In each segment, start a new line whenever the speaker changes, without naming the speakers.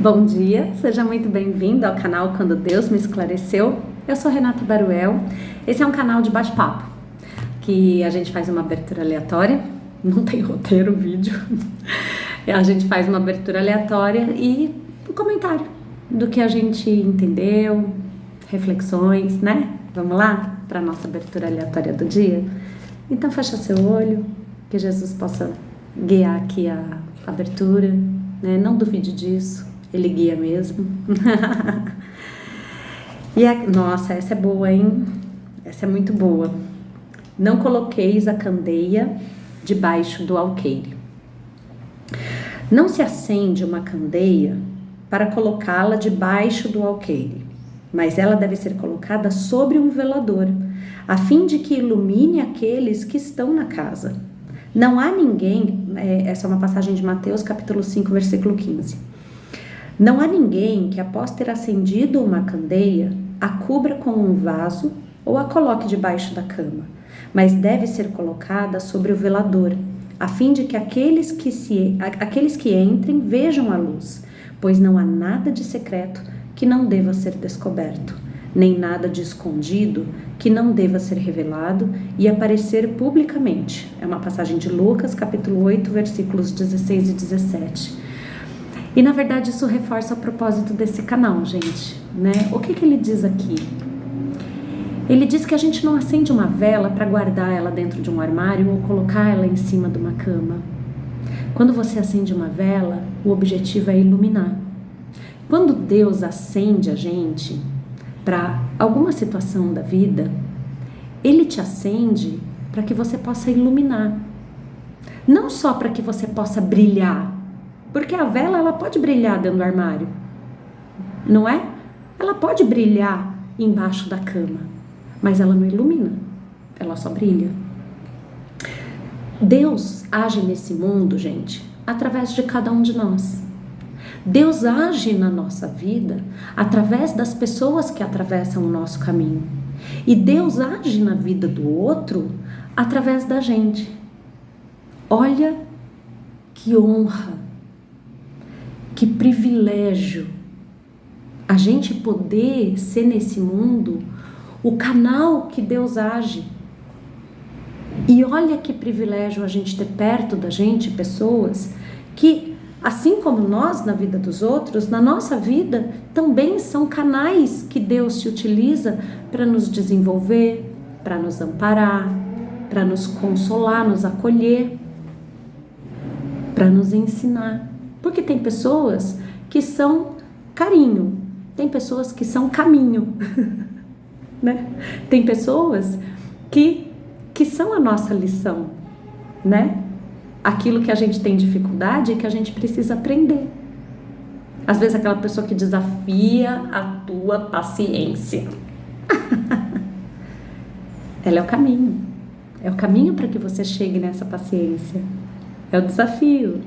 Bom dia, seja muito bem-vindo ao canal Quando Deus Me Esclareceu. Eu sou Renata Baruel. Esse é um canal de bate-papo, que a gente faz uma abertura aleatória, não tem roteiro o vídeo. A gente faz uma abertura aleatória e um comentário do que a gente entendeu, reflexões, né? Vamos lá para a nossa abertura aleatória do dia? Então fecha seu olho, que Jesus possa guiar aqui a abertura, né? Não duvide disso. Ele guia mesmo. Nossa, essa é boa, hein? Essa é muito boa. Não coloqueis a candeia debaixo do alqueire. Não se acende uma candeia para colocá-la debaixo do alqueire, mas ela deve ser colocada sobre um velador, a fim de que ilumine aqueles que estão na casa. Não há ninguém, essa é uma passagem de Mateus capítulo 5, versículo 15. Não há ninguém que, após ter acendido uma candeia, a cubra com um vaso ou a coloque debaixo da cama, mas deve ser colocada sobre o velador, a fim de que aqueles que entrem vejam a luz, pois não há nada de secreto que não deva ser descoberto, nem nada de escondido que não deva ser revelado e aparecer publicamente. É uma passagem de Lucas, capítulo 8, versículos 16 e 17. E na verdade isso reforça o propósito desse canal, gente, né? O que ele diz aqui? Ele diz que a gente não acende uma vela para guardar ela dentro de um armário ou colocar ela em cima de uma cama. Quando você acende uma vela, o objetivo é iluminar. Quando Deus acende a gente para alguma situação da vida, Ele te acende para que você possa iluminar. Não só para que você possa brilhar, porque a vela, ela pode brilhar dentro do armário, não é? Ela pode brilhar embaixo da cama, mas ela não ilumina, ela só brilha. Deus age nesse mundo, gente, através de cada um de nós. Deus age na nossa vida através das pessoas que atravessam o nosso caminho. E Deus age na vida do outro através da gente. Olha que honra, que privilégio a gente poder ser nesse mundo o canal que Deus age. E olha que privilégio a gente ter perto da gente pessoas que, assim como nós na vida dos outros, na nossa vida também são canais que Deus se utiliza para nos desenvolver, para nos amparar, para nos consolar, nos acolher, para nos ensinar. Porque tem pessoas que são carinho, tem pessoas que são caminho, né? Tem pessoas que são a nossa lição, né? Aquilo que a gente tem dificuldade e que a gente precisa aprender. Às vezes aquela pessoa que desafia a tua paciência. Ela é o caminho para que você chegue nessa paciência. É o desafio,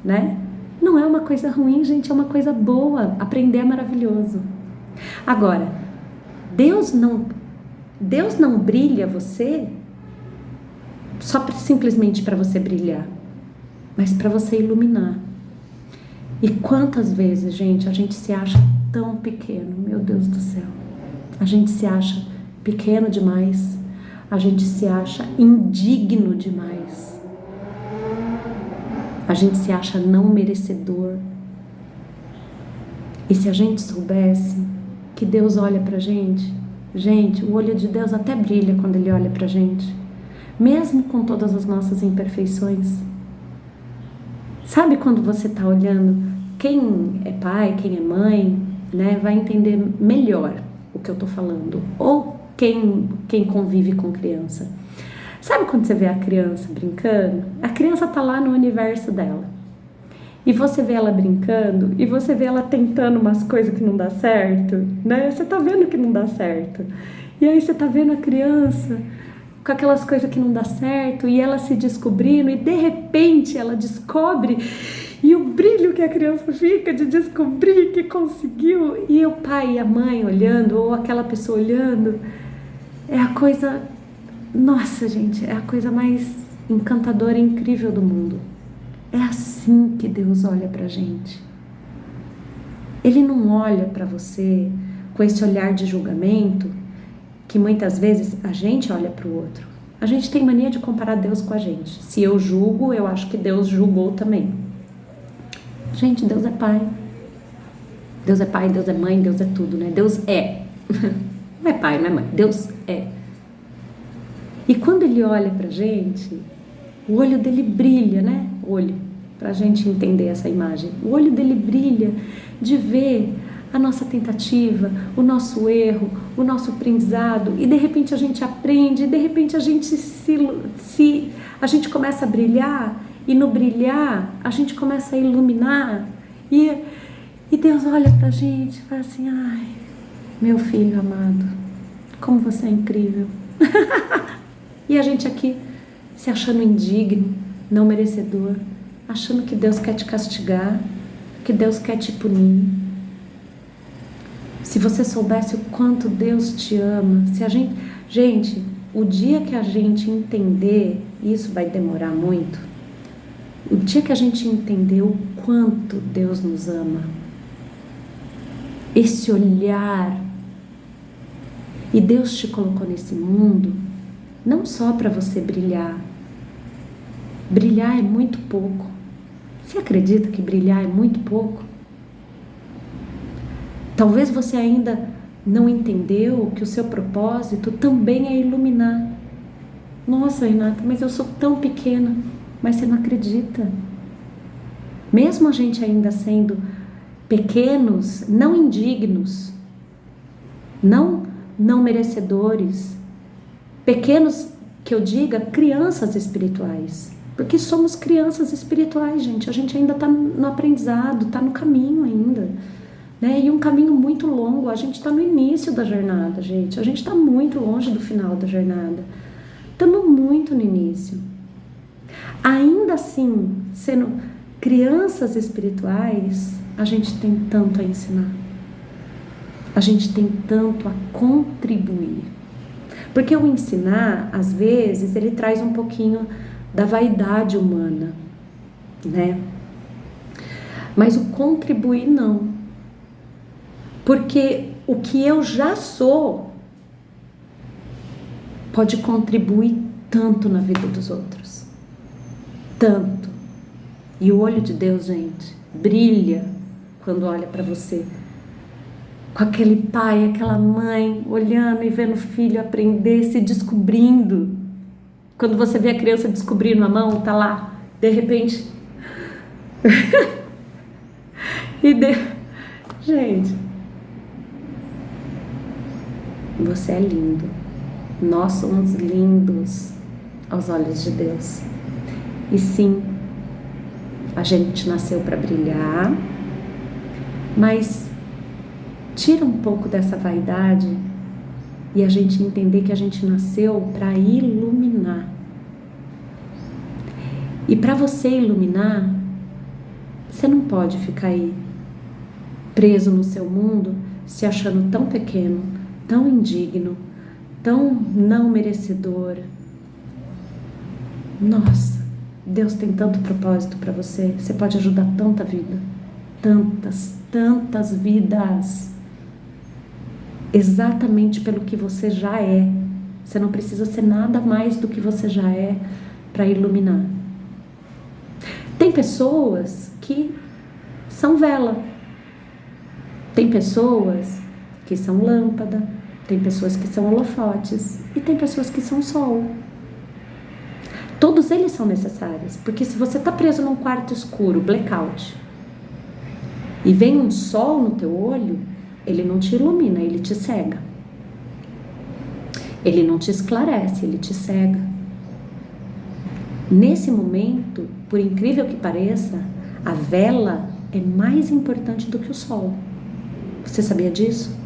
né? Não é uma coisa ruim, gente, é uma coisa boa. Aprender é maravilhoso. Agora, Deus não brilha você simplesmente para você brilhar, mas para você iluminar. E quantas vezes, gente, a gente se acha tão pequeno, meu Deus do céu. A gente se acha pequeno demais, a gente se acha indigno demais. A gente se acha não merecedor. E se a gente soubesse que Deus olha pra gente, o olho de Deus até brilha quando Ele olha pra gente, mesmo com todas as nossas imperfeições. Sabe quando você tá olhando, quem é pai, quem é mãe, né, vai entender melhor o que eu tô falando, ou quem convive com criança. Sabe quando você vê a criança brincando? A criança tá lá no universo dela. E você vê ela brincando, e você vê ela tentando umas coisas que não dá certo, né? Você tá vendo que não dá certo. E aí você tá vendo a criança com aquelas coisas que não dá certo, e ela se descobrindo, e de repente ela descobre, e o brilho que a criança fica de descobrir que conseguiu, e o pai e a mãe olhando, ou aquela pessoa olhando, é a coisa... Nossa, gente, é a coisa mais encantadora e incrível do mundo. É assim que Deus olha pra gente. Ele não olha para você com esse olhar de julgamento que muitas vezes a gente olha para o outro. A gente tem mania de comparar Deus com a gente. Se eu julgo, eu acho que Deus julgou também. Gente, Deus é pai. Deus é pai, Deus é mãe, Deus é tudo, né? Deus é. Não é pai, não é mãe. Deus é. E quando ele olha pra gente, o olho dele brilha, né? Olho, pra gente entender essa imagem. O olho dele brilha de ver a nossa tentativa, o nosso erro, o nosso aprendizado, e de repente a gente aprende, e de repente a gente a gente começa a brilhar, e no brilhar a gente começa a iluminar, e Deus olha pra gente e fala assim: ai, meu filho amado, como você é incrível. E a gente aqui se achando indigno, não merecedor, achando que Deus quer te castigar, que Deus quer te punir. Se você soubesse o quanto Deus te ama, se a gente, o dia que a gente entender, e isso vai demorar muito, o dia que a gente entender o quanto Deus nos ama, esse olhar, e Deus te colocou nesse mundo, não só para você brilhar. Brilhar é muito pouco. Você acredita que brilhar é muito pouco? Talvez você ainda não entendeu que o seu propósito também é iluminar. Nossa, Renata, mas eu sou tão pequena. Mas você não acredita. Mesmo a gente ainda sendo pequenos, não indignos, não merecedores, pequenos, que eu diga, crianças espirituais. Porque somos crianças espirituais, gente. A gente ainda está no aprendizado, está no caminho ainda. Né? E um caminho muito longo. A gente está no início da jornada, gente. A gente está muito longe do final da jornada. Estamos muito no início. Ainda assim, sendo crianças espirituais, a gente tem tanto a ensinar. A gente tem tanto a contribuir. Porque o ensinar, às vezes, ele traz um pouquinho da vaidade humana, né? Mas o contribuir não. Porque o que eu já sou pode contribuir tanto na vida dos outros. Tanto. E o olho de Deus, gente, brilha quando olha para você. Com aquele pai, aquela mãe, olhando e vendo o filho aprender, se descobrindo. Quando você vê a criança descobrindo a mão, tá lá, de repente. Gente, você é lindo. Nós somos lindos aos olhos de Deus. E sim, a gente nasceu para brilhar, mas tira um pouco dessa vaidade e a gente entender que a gente nasceu para iluminar. E para você iluminar, você não pode ficar aí preso no seu mundo, se achando tão pequeno, tão indigno, tão não merecedor. Nossa, Deus tem tanto propósito para você. Você pode ajudar tanta vida, tantas vidas, exatamente pelo que você já é. Você não precisa ser nada mais do que você já é para iluminar. Tem pessoas que são vela, tem pessoas que são lâmpada, tem pessoas que são holofotes e tem pessoas que são sol. Todos eles são necessários, porque se você está preso num quarto escuro, blackout, e vem um sol no teu olho, ele não te ilumina, ele te cega. Ele não te esclarece, ele te cega. Nesse momento, por incrível que pareça, a vela é mais importante do que o sol. Você sabia disso?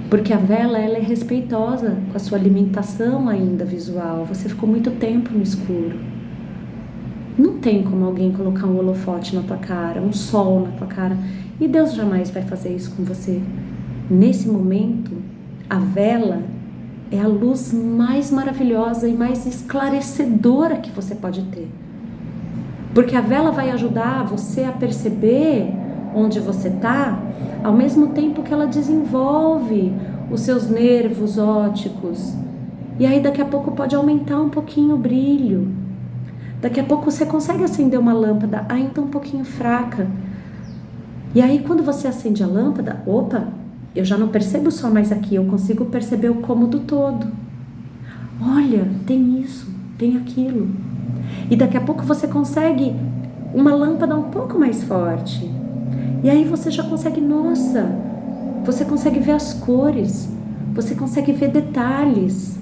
Porque a vela, ela é respeitosa com a sua alimentação ainda visual. Você ficou muito tempo no escuro. Não tem como alguém colocar um holofote na tua cara, um sol na tua cara. E Deus jamais vai fazer isso com você. Nesse momento, a vela é a luz mais maravilhosa e mais esclarecedora que você pode ter. Porque a vela vai ajudar você a perceber onde você está, ao mesmo tempo que ela desenvolve os seus nervos ópticos. E aí daqui a pouco pode aumentar um pouquinho o brilho. Daqui a pouco você consegue acender uma lâmpada ainda um pouquinho fraca. E aí quando você acende a lâmpada, opa, eu já não percebo só mais aqui, eu consigo perceber o cômodo todo. Olha, tem isso, tem aquilo. E daqui a pouco você consegue uma lâmpada um pouco mais forte. E aí você já consegue, nossa, você consegue ver as cores, você consegue ver detalhes.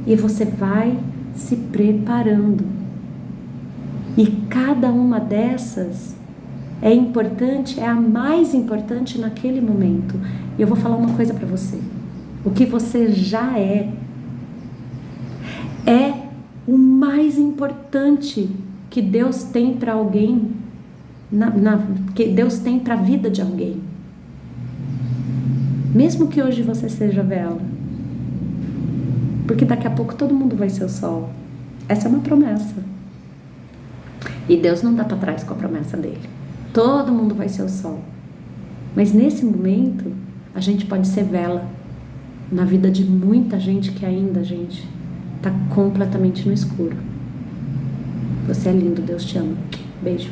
E você vai se preparando. E cada uma dessas é importante, é a mais importante naquele momento. E eu vou falar uma coisa para você. O que você já é o mais importante que Deus tem para alguém, que Deus tem para a vida de alguém. Mesmo que hoje você seja vela. Porque daqui a pouco todo mundo vai ser o sol. Essa é uma promessa. E Deus não dá para trás com a promessa dele. Todo mundo vai ser o sol. Mas nesse momento, a gente pode ser vela na vida de muita gente que ainda, gente, está completamente no escuro. Você é lindo, Deus te ama. Beijo.